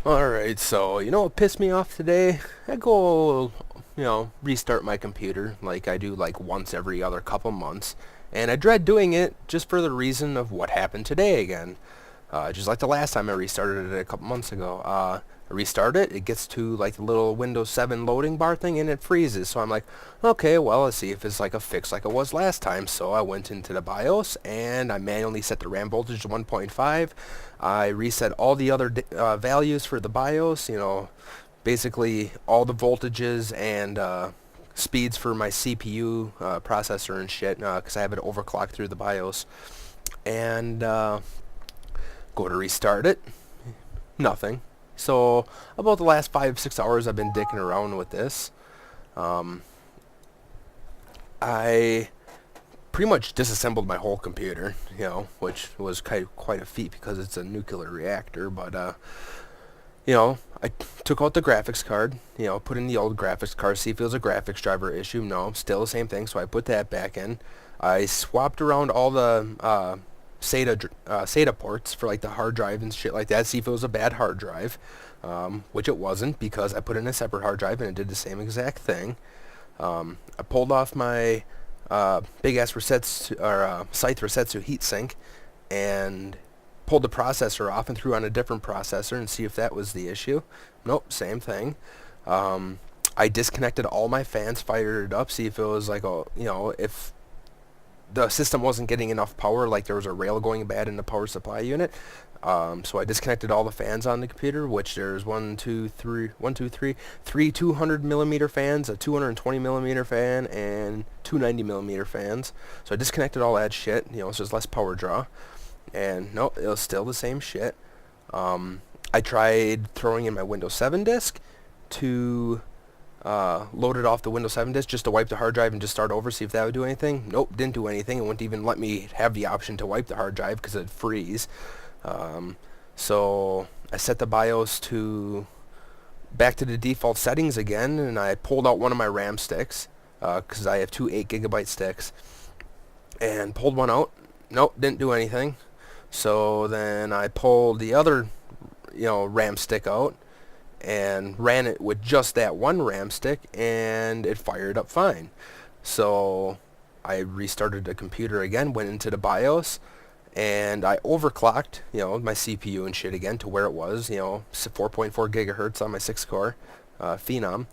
Alright, so, what pissed me off today? I go, restart my computer like I do like once every other couple months. And I dread doing it just for the reason of what happened today again. Just like the last time I restarted it a couple months ago. I restart it, it gets to like the little Windows 7 loading bar thing and it freezes. So I'm like, okay, well, let's see if it's like a fix like it was last time. So I went into the BIOS and I manually set the RAM voltage to 1.5. I reset all the other values for the BIOS, basically all the voltages and speeds for my CPU processor and shit, because I have it overclocked through the BIOS. And go to restart it, nothing. So about the last 5-6 hours I've been dicking around with this. I pretty much disassembled my whole computer, which was quite a feat because it's a nuclear reactor. But I took out the graphics card, put in the old graphics card, see if it was a graphics driver issue. No, still the same thing. So I put that back in. I swapped around all the SATA ports for like the hard drive and shit like that, see if it was a bad hard drive, which it wasn't because I put in a separate hard drive and it did the same exact thing. I pulled off my big ass Scythe Resetsu heatsink and pulled the processor off and threw on a different processor and see if that was the issue. Nope, same thing. I disconnected all my fans, fired it up, see if it was like if the system wasn't getting enough power, like there was a rail going bad in the power supply unit. So I disconnected all the fans on the computer, which there's three 200 millimeter fans, a 220 millimeter fan, and two 90 millimeter fans. So I disconnected all that shit, so there's less power draw. And nope, it was still the same shit. I tried throwing in my Windows 7 disk to loaded off the Windows 7 disk just to wipe the hard drive and just start over, see if that would do anything. Nope, didn't do anything. It wouldn't even let me have the option to wipe the hard drive because it'd freeze. So I set the BIOS to back to the default settings again, and I pulled out one of my RAM sticks because I have two 8 GB sticks, and pulled one out. Nope, didn't do anything. So then I pulled the other RAM stick out and ran it with just that one RAM stick, and it fired up fine. So I restarted the computer again, went into the BIOS, and I overclocked, my CPU and shit again to where it was, 4.4 gigahertz on my 6-core Phenom.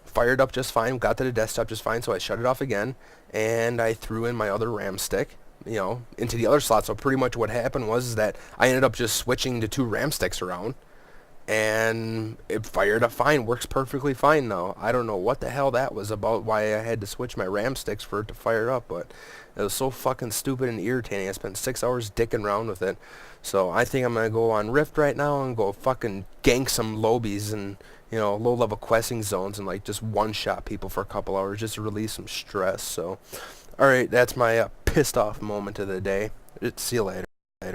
Fired up just fine, got to the desktop just fine, so I shut it off again, and I threw in my other RAM stick, into the other slot. So pretty much what happened was that I ended up just switching the two RAM sticks around, and it fired up fine, works perfectly fine now. I don't know what the hell that was about, why I had to switch my RAM sticks for it to fire up, but it was so fucking stupid and irritating. I spent 6 hours dicking around with it. So I think I'm gonna go on Rift right now and go fucking gank some lobies and low-level questing zones and like just one-shot people for a couple hours just to release some stress. So alright, that's my pissed off moment of the day. See you later.